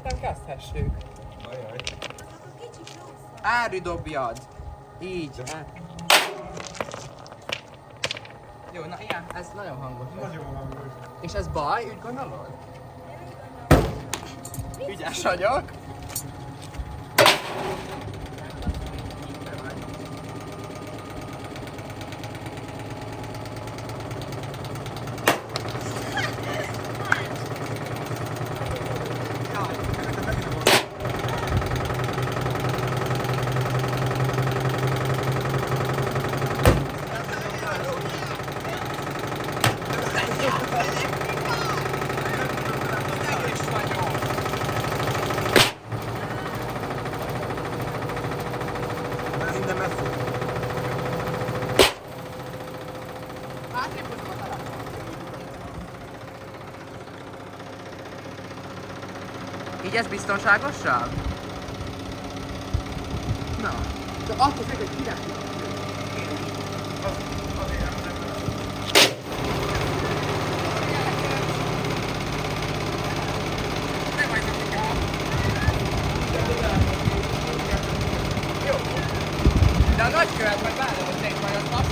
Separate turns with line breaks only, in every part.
szerintem kezdhessük.
Ajaj.
Ári dobjad. Így. Jó, na ilyen, ez nagyon hangos.
Nagyon hangos.
És ez baj, úgy gondolod? Ügyes vagyok.
Innen messze.
Így ez biztonságosabb? Na. De attól függ, hogy kinek jó. De a nagykövet majd várja, hogy négy majd az azt.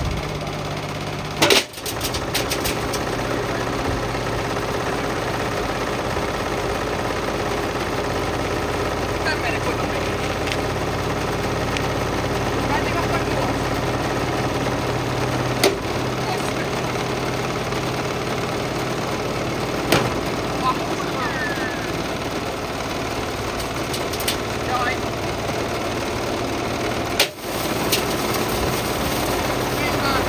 Nem merek oda még. Meddig akar gyors? A kurva! Jaj! Így van!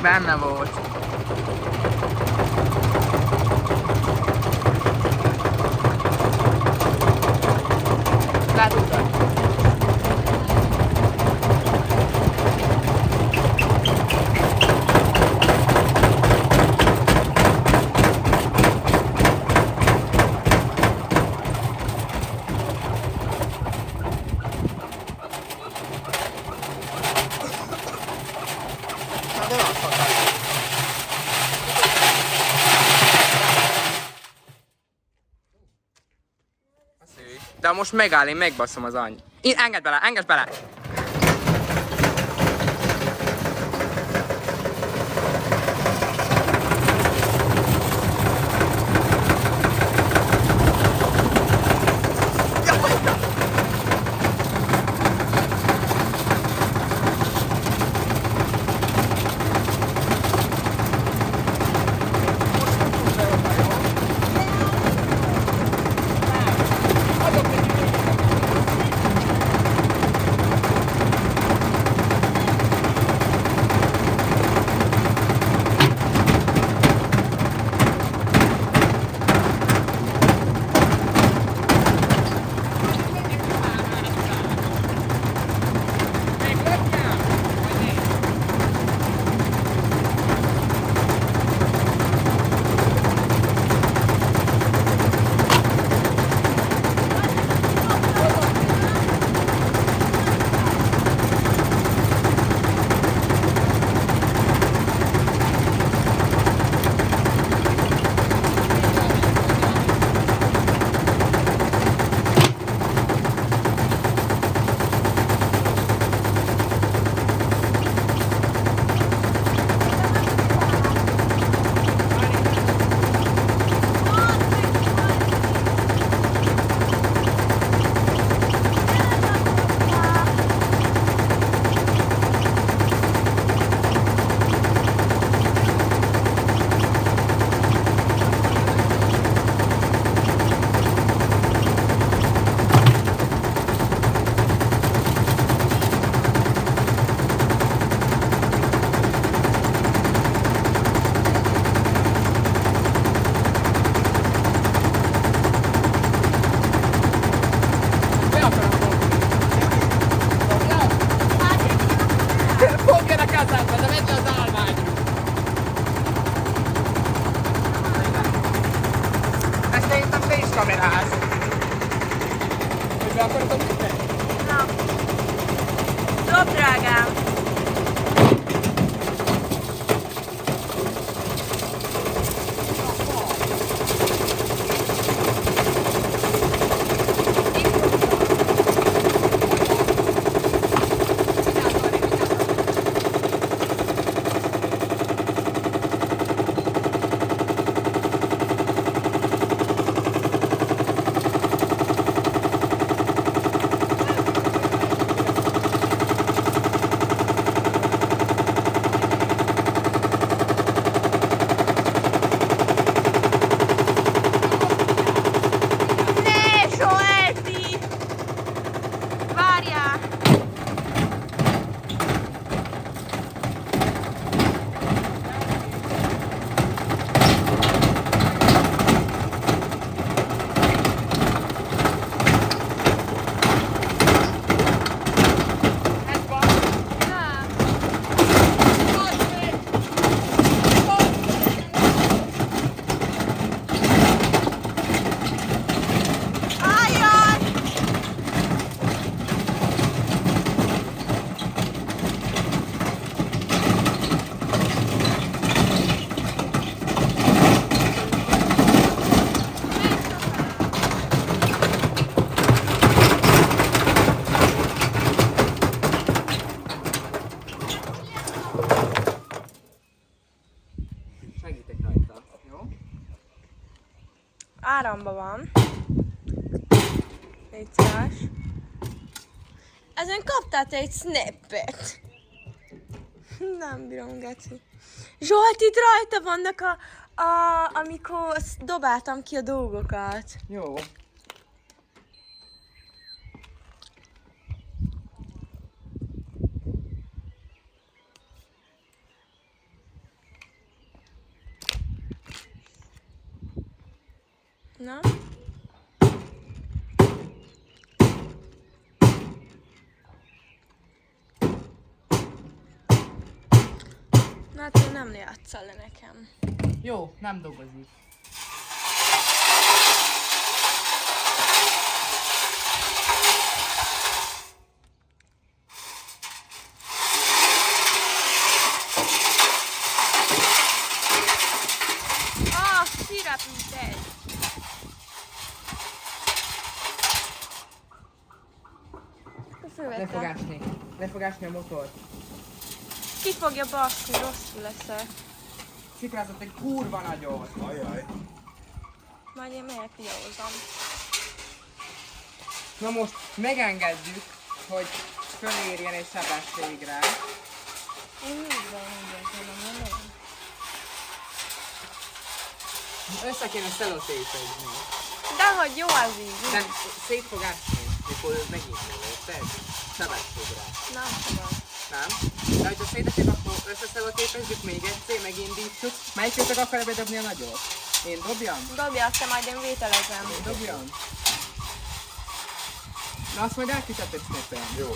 Benne volt. Letudtad. De most megáll, én megbaszom az anyj. Engedd bele, engedd bele! Kameráz. Hogy be akartam ütni?
Na. Dob, drágám. Áramba van. 400. Ezen kaptál te egy snappet. Nem bírom, geci. Zsolt, itt rajta vannak amikor dobáltam ki a dolgokat.
Jó.
Na? Na, te nem játsszál le nekem.
Jó, nem dolgozik.
Kirepült egy.
Le fog ásni a motor.
Ki fogja baszni, rosszul leszek.
Szikrázott egy kurva nagyot.
Ajaj.
Majd én megyek videózom.
Na most megengedjük, hogy fölérjen egy sebességre.
Én mindjárt mondom.
Össze kéne szelotépeizni.
Dehogy jó az így.
De szét fog ásni, mikor megint jön, érted? Sebességre.
Nem tudom.
Nem? De hogyha szétesik, akkor összeszelotépezzük még egyszer, megindítjuk. Melyik közök akarja bedobni a nagyot? Én dobjam?
Dobja, aztán majd én vételezem.
Én dobjam? Na azt majd elküldhet egy snappen.
Jó.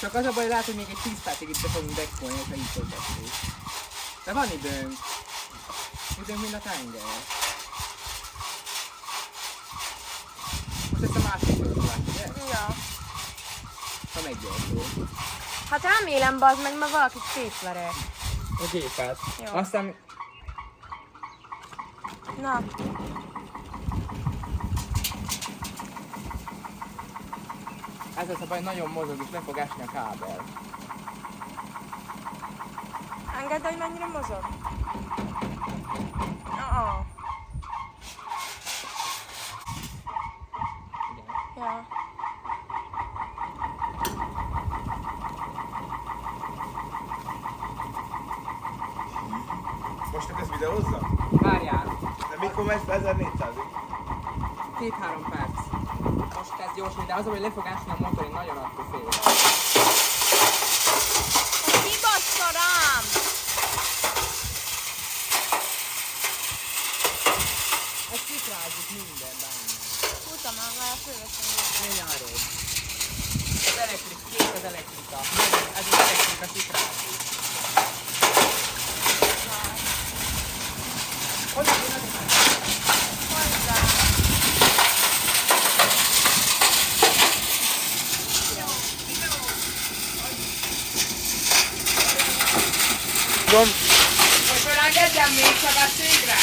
Csak az a baj, lehet, hogy még egy 10 percig itt be fogunk dekkolni, és így fog beszélni. De van időnk. Időnk, mint a tenger. Most ezt a másik fölöttát, ugye?
Ja.
Ha meggyorsul.
Hát remélem, bazd meg, mert valakit szétverek.
A gépet.
Jó.
Aztán...
Na.
Ez lesz a baj, nagyon mozog, és le fog esni a kábel.
Engedd, hogy mennyire mozog. Ja.
Most csak ezt videózza?
Várjál!
De mikor megy be 1400-ig?
2-3 perc. Most kezd gyorsulni, de az, hogy le fog ásni a motor, én nagyon attól félek.
Ki bassza rám?
Ez szikrázik minden benne.
Húztam már fölveszem.
Ne nyarod. Az elektrik, kész az elektrika. Ez az elektrika szikrázik. Hogy az én
Hozzá.
Tudom.
Hogy fölengedjem még csak a székre?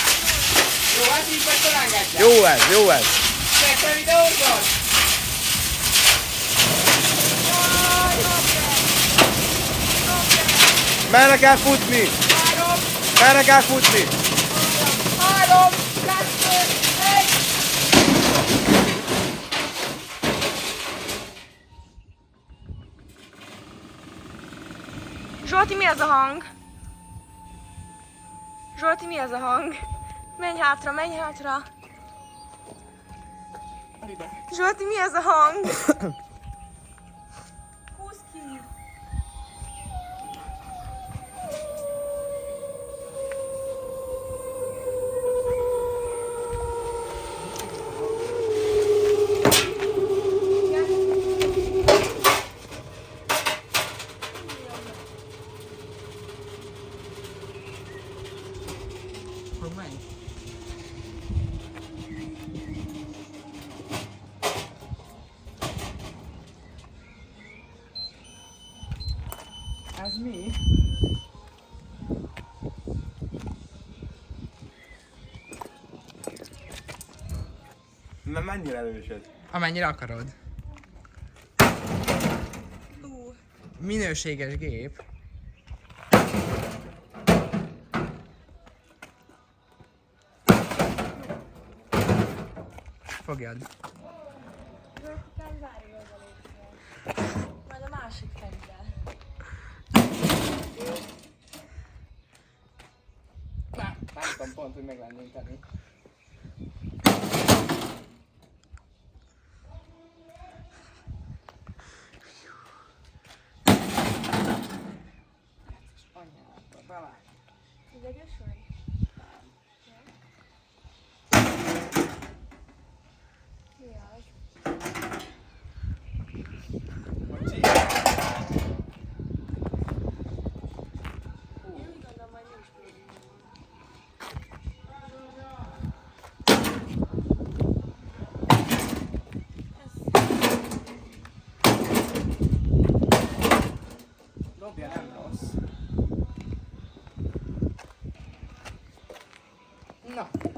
Jó, az így, hogy fölengedjem.
Jó ez, jó ez.
Te videózod?
Merre kell futni?
3,
Merre kell futni?
3, 2, 1.
Zsolti, mi ez a hang? Zsolti, mi ez a hang? Menj hátra, menj hátra. Zsolti, mi ez a hang? Húzd ki.
Hogy menj? Ez mi?
Na mennyire erős ez?
Amennyire akarod. Minőséges gép. Fogjad.
Majd a másik felére.
Nem tudom pont, hogy meg lennénk tenni. Anyába, bevág.
Ideges vagy?
Na.